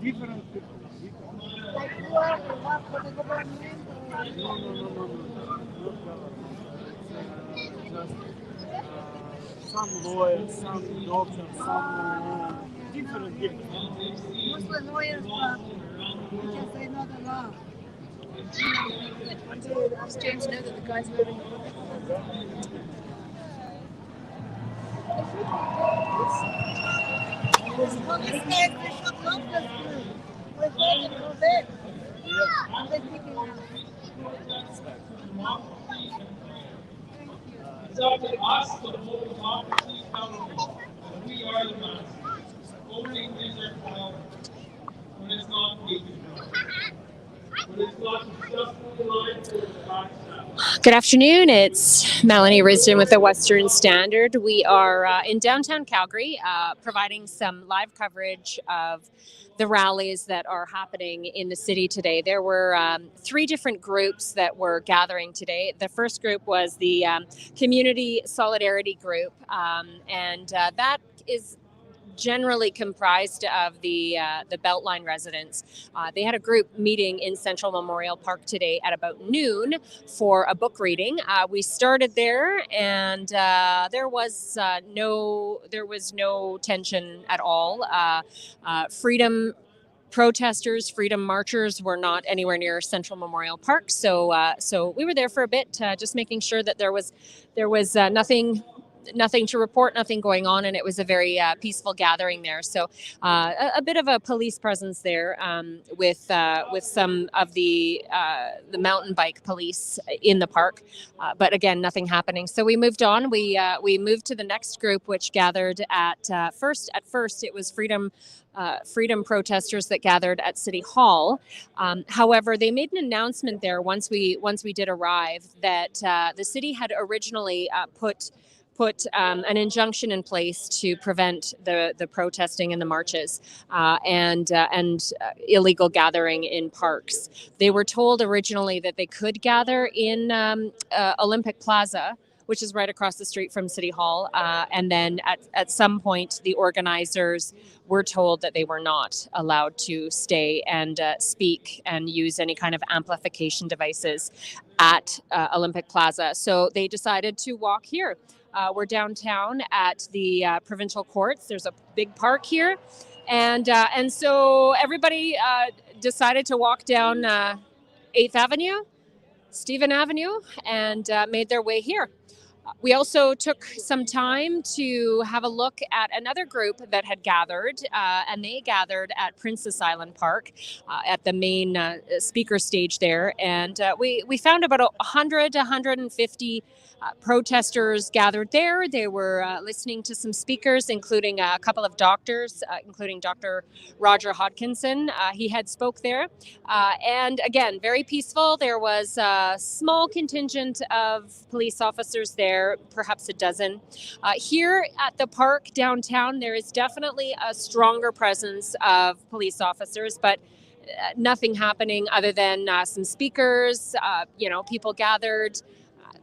Different people. Different. Like who are they? Work for the government? No. Not government. It's just some lawyers, some doctors, some different. Muslim lawyers, but because they know the law. It's strange to know that the guys moving the police guys, they shot locals through. We're fighting for them. And they're kicking us. It's up to us to hold democracy accountable. And we are the masters. Voting is our power. When it's not legal. When it's not successfully aligned with the facts. Good afternoon. It's Melanie Risden with the Western Standard. We are in downtown Calgary providing some live coverage of the rallies that are happening in the city today. There were three different groups that were gathering today. The first group was the Community Solidarity Group, and that is generally comprised of the Beltline residents. They had a group meeting in Central Memorial Park today at about noon for a book reading. We started there, and there was no tension at all. Freedom protesters, freedom marchers were not anywhere near Central Memorial Park, so we were there for a bit, just making sure that there was nothing to report, nothing going on, and it was a very peaceful gathering there. So a bit of a police presence there with some of the mountain bike police in the park, but again, nothing happening. So we moved on. We moved to the next group, which gathered at first. At first, it was freedom protesters that gathered at City Hall. However, they made an announcement there once we did arrive that the city had originally put an injunction in place to prevent the protesting and the marches and illegal gathering in parks. They were told originally that they could gather in Olympic Plaza, which is right across the street from City Hall. And then at some point, the organizers were told that they were not allowed to stay and speak and use any kind of amplification devices at Olympic Plaza. So they decided to walk here. We're downtown at the provincial courts. There's a big park here. And so everybody decided to walk down 8th Avenue, Stephen Avenue, and made their way here. We also took some time to have a look at another group that had gathered, and they gathered at Princess Island Park at the main speaker stage there. And we found about 150 protesters gathered there. They were listening to some speakers, including a couple of doctors, including Dr. Roger Hodkinson. He had spoke there. And again, very peaceful. There was a small contingent of police officers there, perhaps a dozen. Here at the park downtown, there is definitely a stronger presence of police officers, but nothing happening other than some speakers, people gathered.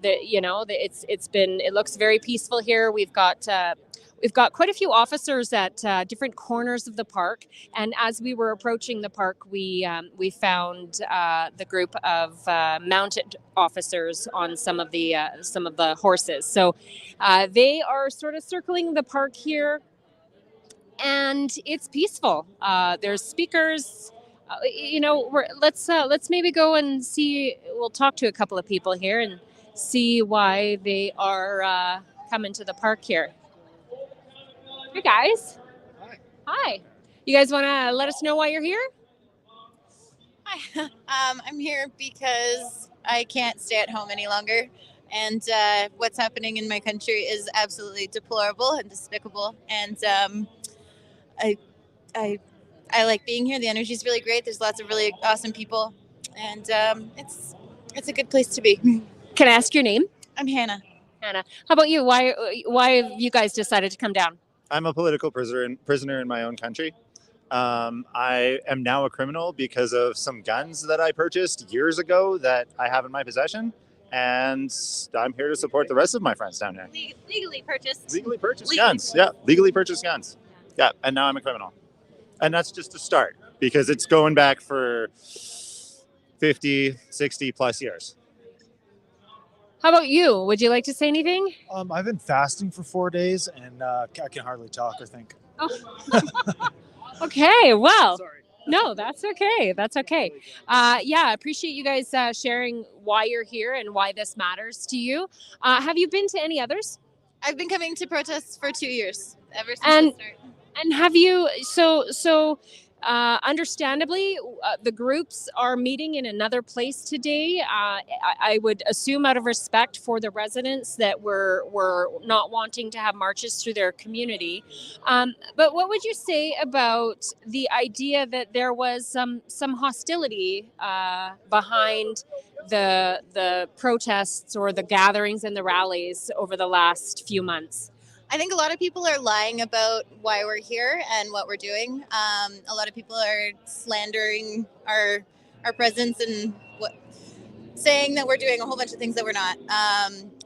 It looks very peaceful here. We've got quite a few officers at different corners of the park, and as we were approaching the park, we found the group of mounted officers on some of the horses. So they are sort of circling the park here, and it's peaceful. There's speakers. Let's maybe go and see. We'll talk to a couple of people here and see why they are coming to the park here. Hey guys. Hi. You guys want to let us know why you're here? Hi. I'm here because I can't stay at home any longer, and what's happening in my country is absolutely deplorable and despicable. And I like being here. The energy is really great. There's lots of really awesome people, and it's a good place to be. Can I ask your name? I'm Hannah. Hannah. How about you? Why have you guys decided to come down? I'm a political prisoner in my own country. I am now a criminal because of some guns that I purchased years ago that I have in my possession. And I'm here to support the rest of my friends down here. Legally purchased. Legally purchased guns. Yeah, legally purchased guns. Yeah, and now I'm a criminal. And that's just a start. because it's going back for 50, 60 plus years. How about you? Would you like to say anything? I've been fasting for 4 days, and I can hardly talk or think. Okay, well, Sorry. no, that's okay. That's okay. Yeah, I appreciate you guys sharing why you're here and why this matters to you. Have you been to any others? I've been coming to protests for 2 years, ever since And- the start. And have you, so understandably, the groups are meeting in another place today. I would assume out of respect for the residents that we're not wanting to have marches through their community. But what would you say about the idea that there was some hostility behind the protests or the gatherings and the rallies over the last few months? I think a lot of people are lying about why we're here and what we're doing. A lot of people are slandering our presence and saying that we're doing a whole bunch of things that we're not.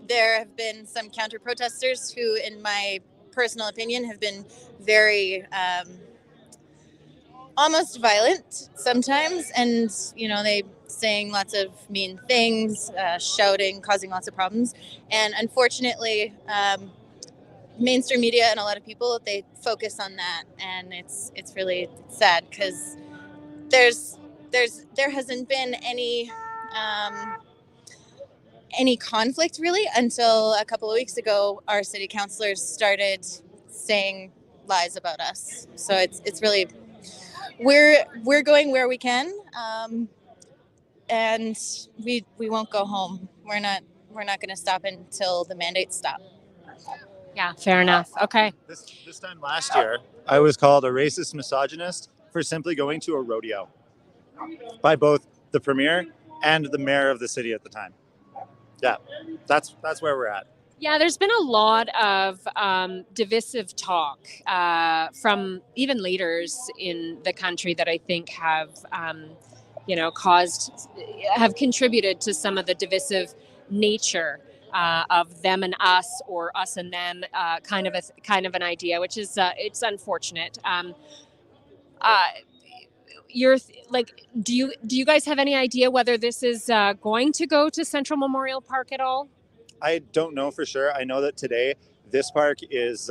There have been some counter protesters who, in my personal opinion, have been very almost violent sometimes, and they saying lots of mean things, shouting, causing lots of problems, and unfortunately. Mainstream media and a lot of people, they focus on that, and it's really sad because there hasn't been any conflict really until a couple of weeks ago. Our city councilors started saying lies about us, so it's really we're going where we can, and we won't go home. We're not going to stop until the mandates stop. Yeah, fair enough. Okay. This time last year, I was called a racist misogynist for simply going to a rodeo by both the premier and the mayor of the city at the time. Yeah, that's where we're at. Yeah, there's been a lot of divisive talk from even leaders in the country that I think have, have contributed to some of the divisive nature of them and us, or us and them, kind of an idea, which is it's unfortunate. Do you guys have any idea whether this is going to go to Central Memorial Park at all? I don't know for sure. I know that today this park is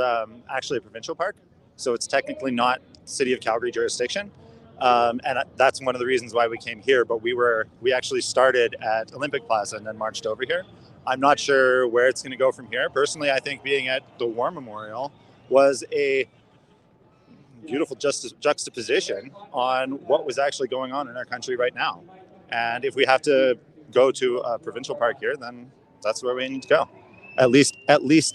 actually a provincial park, so it's technically not City of Calgary jurisdiction, and that's one of the reasons why we came here. But we actually started at Olympic Plaza and then marched over here. I'm not sure where it's going to go from here. Personally, I think being at the War Memorial was a beautiful juxtaposition on what was actually going on in our country right now. And if we have to go to a provincial park here, then that's where we need to go. At least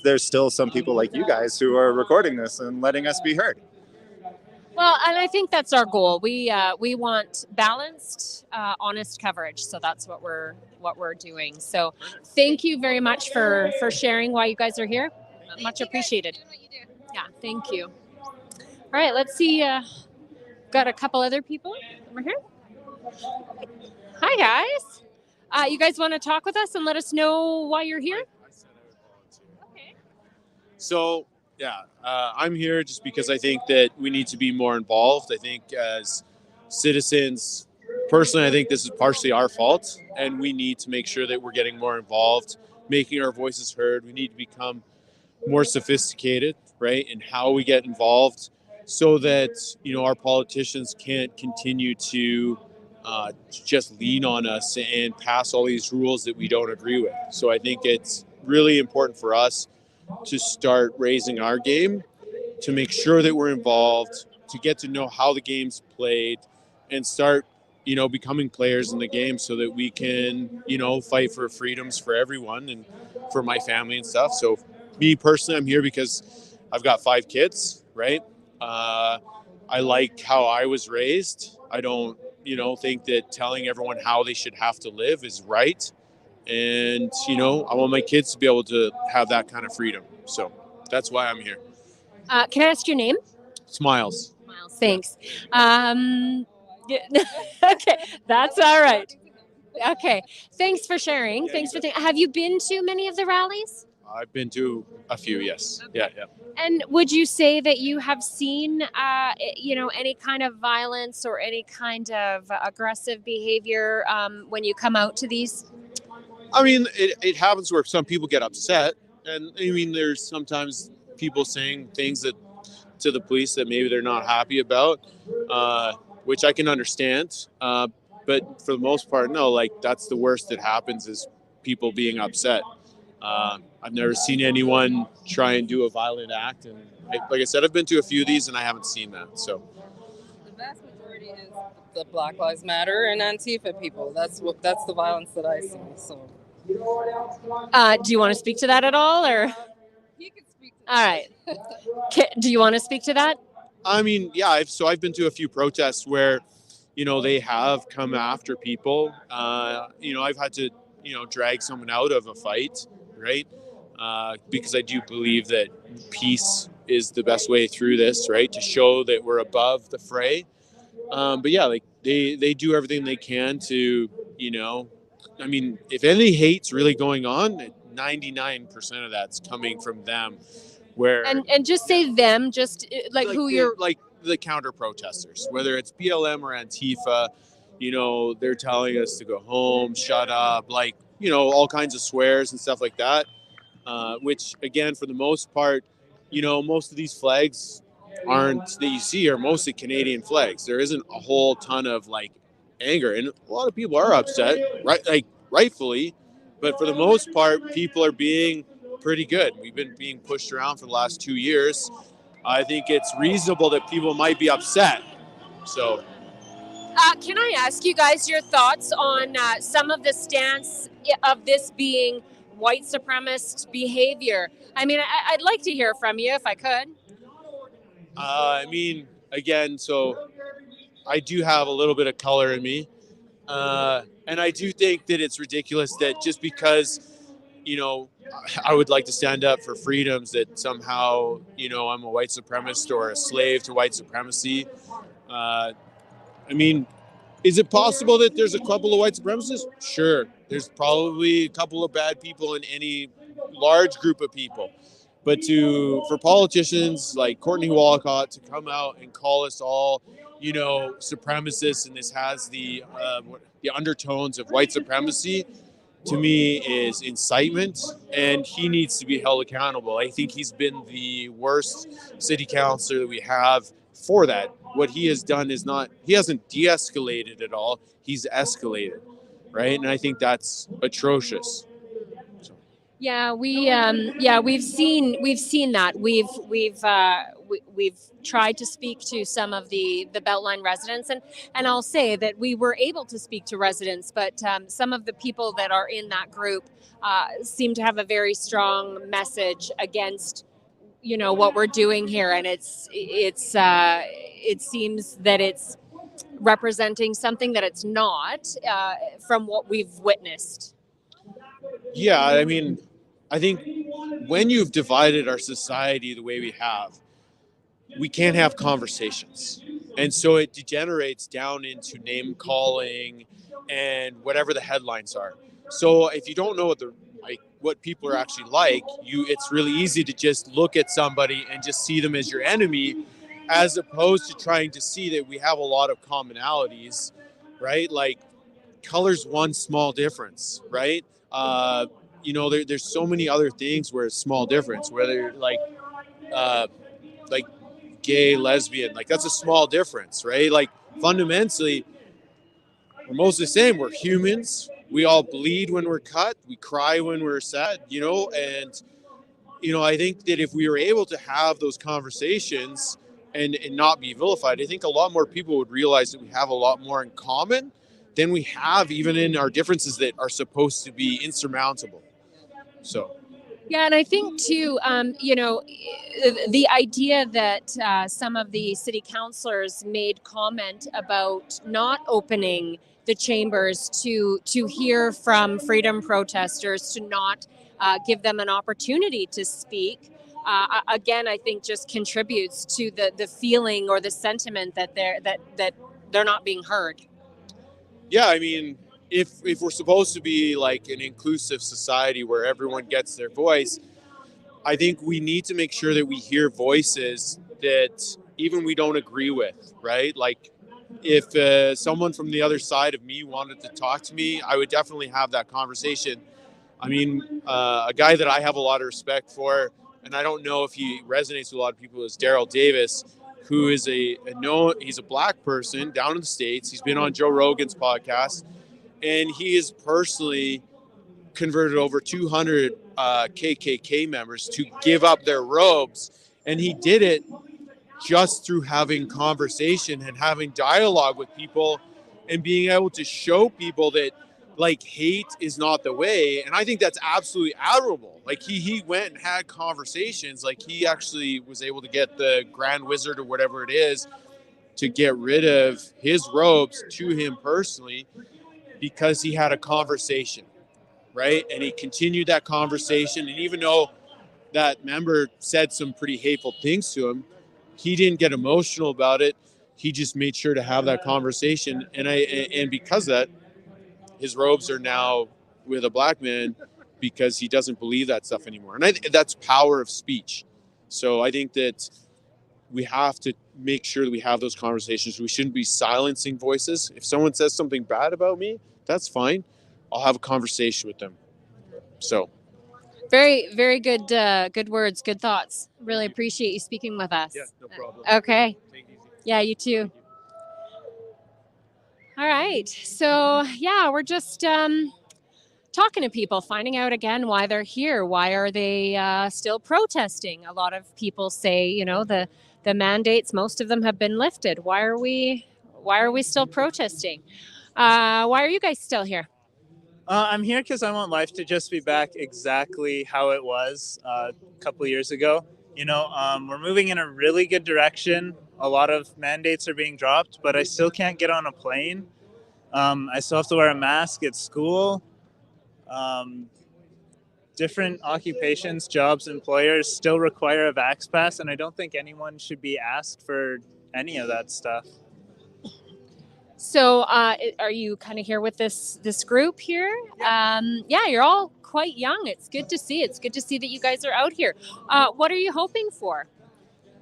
there's still some people like you guys who are recording this and letting us be heard. Well, and I think that's our goal. We want balanced, honest coverage. So that's what we're doing. So thank you very much for sharing why you guys are here. Much appreciated. Yeah, thank you. All right, let's see. Got a couple other people over here. Hi, guys. You guys want to talk with us and let us know why you're here? Okay. So, yeah, I'm here just because I think that we need to be more involved. I think as citizens, personally, I think this is partially our fault, and we need to make sure that we're getting more involved, making our voices heard. We need to become more sophisticated, right, in how we get involved, so that our politicians can't continue to just lean on us and pass all these rules that we don't agree with. So I think it's really important for us to start raising our game, to make sure that we're involved, to get to know how the game's played, and start becoming players in the game, so that we can fight for freedoms for everyone and for my family and stuff. So me personally, I'm here because I've got 5 kids, right? I like how I was raised. I don't, think that telling everyone how they should have to live is right. And, I want my kids to be able to have that kind of freedom. So that's why I'm here. Can I ask your name? Smiles. Miles, thanks. Okay, that's all right. Okay, thanks for sharing. Thanks for. Have you been to many of the rallies? I've been to a few, yes. Okay. Yeah. And would you say that you have seen, any kind of violence or any kind of aggressive behavior when you come out to these? I mean, it happens where some people get upset. And I mean, there's sometimes people saying things to the police that maybe they're not happy about, which I can understand. But for the most part, no, like that's the worst that happens is people being upset. I've never seen anyone try and do a violent act. And like I said, I've been to a few of these and I haven't seen that. So The vast majority is the Black Lives Matter and Antifa people. That's the violence that I see. So Do you want to speak to that at all, or? you can speak to All right. Do you want to speak to that? I mean, yeah, I've been to a few protests where, they have come after people. I've had to, drag someone out of a fight, right? Because I do believe that peace is the best way through this, right? To show that we're above the fray. But yeah, like they do everything they can to, I mean, if any hate's really going on, 99% of that's coming from them. Where And just say them, just like who you're like the counter protesters, whether it's BLM or Antifa, they're telling us to go home, shut up, like, all kinds of swears and stuff like that. Which again, for the most part, most of these flags that you see are mostly Canadian flags. There isn't a whole ton of like anger, and a lot of people are upset, right? Like rightfully, but for the most part, people are being pretty good. We've been being pushed around for the last 2 years. I think it's reasonable that people might be upset. So, can I ask you guys your thoughts on some of the stance of this being white supremacist behavior? I mean, I'd like to hear from you if I could. I mean, again, so I do have a little bit of color in me. And I do think that it's ridiculous that just because, I would like to stand up for freedoms, that somehow, I'm a white supremacist or a slave to white supremacy. I mean, is it possible that there's a couple of white supremacists? Sure. There's probably a couple of bad people in any large group of people. But for politicians like Courtney Walcott to come out and call us all, supremacists, and this has the undertones of white supremacy, to me is incitement, and he needs to be held accountable. I think he's been the worst city councilor that we have for that. What he has done is he hasn't de-escalated at all. He's escalated, right? And I think that's atrocious. Yeah, we've seen that. We've tried to speak to some of the Beltline residents, and I'll say that we were able to speak to residents, but some of the people that are in that group seem to have a very strong message against what we're doing here, and it seems that it's representing something that it's not from what we've witnessed. Yeah, I mean, I think when you've divided our society the way we have, we can't have conversations. And so it degenerates down into name calling and whatever the headlines are. So if you don't know what people are actually like, it's really easy to just look at somebody and just see them as your enemy, as opposed to trying to see that we have a lot of commonalities, right? Like color's one small difference, right? There's so many other things where it's small difference, whether like gay, lesbian, like that's a small difference, right? Like fundamentally, we're mostly the same. We're humans. We all bleed when we're cut. We cry when we're sad, and, I think that if we were able to have those conversations and not be vilified, I think a lot more people would realize that we have a lot more in common than we have even in our differences that are supposed to be insurmountable. So. Yeah, and I think too, the idea that some of the city councilors made comment about not opening the chambers to hear from freedom protesters, to not give them an opportunity to speak. Again, I think just contributes to the feeling or the sentiment that they're not being heard. Yeah, I mean, if we're supposed to be like an inclusive society where everyone gets their voice, I think we need to make sure that we hear voices that even we don't agree with, right? Like if someone from the other side of me wanted to talk to me, I would definitely have that conversation. I mean, a guy that I have a lot of respect for, and I don't know if he resonates with a lot of people, is Daryl Davis, who is he's a black person down in the States. He's been on Joe Rogan's podcast, and he is personally converted over 200 KKK members to give up their robes. And he did it just through having conversation and having dialogue with people and being able to show people that like hate is not the way. And I think that's absolutely admirable. Like he went and had conversations. Like he actually was able to get the Grand Wizard or whatever it is to get rid of his robes to him personally because he had a conversation, right? And he continued that conversation. And even though that member said some pretty hateful things to him, he didn't get emotional about it. He just made sure to have that conversation. And because of that, his robes are now with a black man because he doesn't believe that stuff anymore. And that's power of speech. So I think that we have to make sure that we have those conversations. We shouldn't be silencing voices. If someone says something bad about me, that's fine. I'll have a conversation with them. So Very, very good, good words, good thoughts. Really appreciate you speaking with us. yeah, no problem. Okay. Take it easy. Yeah, you too. All right. So, yeah, we're just talking to people, finding out again why they're here. Why are they still protesting? A lot of people say, you know, the mandates, most of them have been lifted. Why are we still protesting? Why are you guys still here? I'm here because I want life to just be back exactly how it was a couple of years ago. You know, we're moving in a really good direction. A lot of mandates are being dropped, but I still can't get on a plane. I still have to wear a mask at school. Different occupations, jobs, employers still require a vax pass, and I don't think anyone should be asked for any of that stuff. So, are you kind of here with this group here? Yeah, you're all quite young. It's good to see. It's good to see that you guys are out here. What are you hoping for?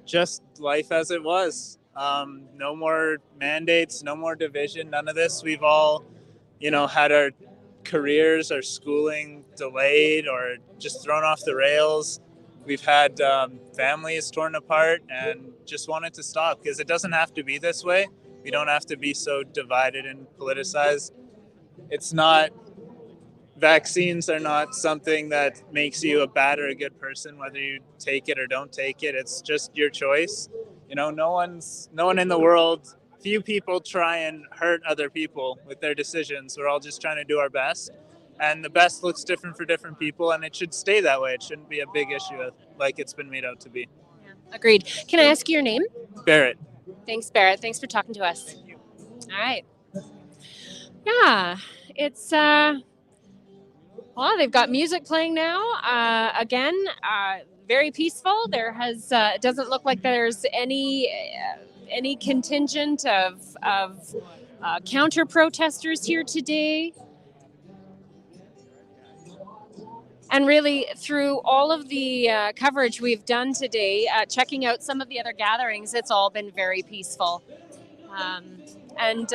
Just life as it was. No more mandates, no more division, none of this. We've all, you know, had our careers, our schooling delayed or just thrown off the rails. We've had families torn apart and just want it to stop because it doesn't have to be this way. We don't have to be so divided and politicized. It's not, vaccines are not something that makes you a bad or a good person, whether you take it or don't take it. It's just your choice. You know, no one in the world, few people try and hurt other people with their decisions. We're all just trying to do our best. And the best looks different for different people, and it should stay that way. It shouldn't be a big issue like it's been made out to be. Yeah. Agreed. Can I ask you your name? Barrett. Thanks, Barrett. Thanks for talking to us. Thank you. All right. Yeah, it's well, they've got music playing now. Again, very peaceful. There has it doesn't look like there's any contingent of counter protesters here today. And really, through all of the coverage we've done today, checking out some of the other gatherings, it's all been very peaceful. And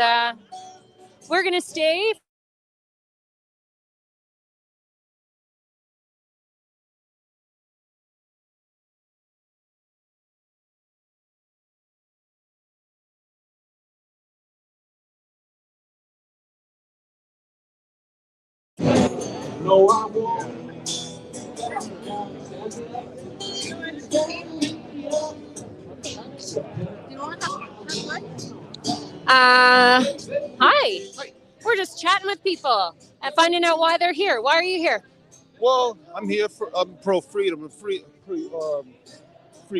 we're going to stay. No, I won't. Hi. We're just chatting with people and finding out why they're here. Why are you here? Well, I'm here for pro freedom and free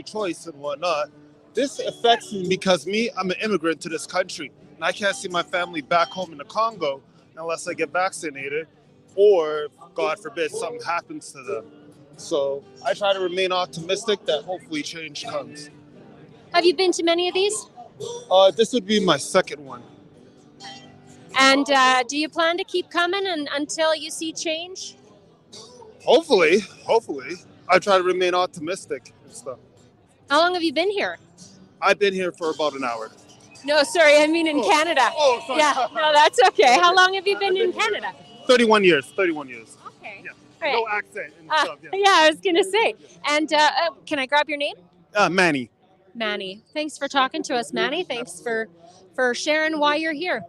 choice and whatnot. This affects me because I'm an immigrant to this country, and I can't see my family back home in the Congo unless I get vaccinated, or God forbid something happens to them. So I try to remain optimistic that hopefully change comes. Have you been to many of these? This would be my second one. And do you plan to keep coming until you see change? Hopefully. I try to remain optimistic and stuff. How long have you been here? I've been here for about an hour. No, sorry, I mean in Canada. Oh, sorry. Yeah, no, that's okay. How long have you been in Canada? 31 years. 31 years. Okay. Yeah. All right. No accent and stuff. Yeah. Yeah, I was gonna say. And can I grab your name? Manny. Manny. Thanks for talking to us, Manny. Thanks for sharing why you're here.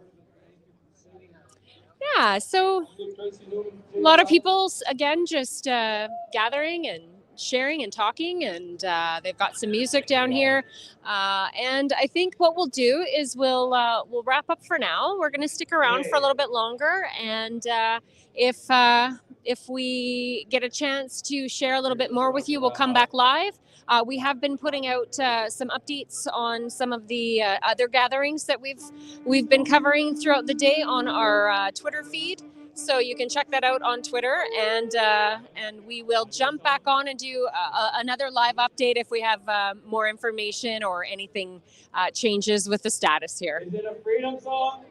Yeah, so a lot of people, again, just gathering and sharing and talking, and they've got some music down here. And I think what we'll do is we'll wrap up for now. We're going to stick around for a little bit longer, and if we get a chance to share a little bit more with you, we'll come back live. We have been putting out some updates on some of the other gatherings that we've been covering throughout the day on our Twitter feed. So you can check that out on Twitter, and we will jump back on and do another live update if we have more information or anything changes with the status here. Is it a freedom song?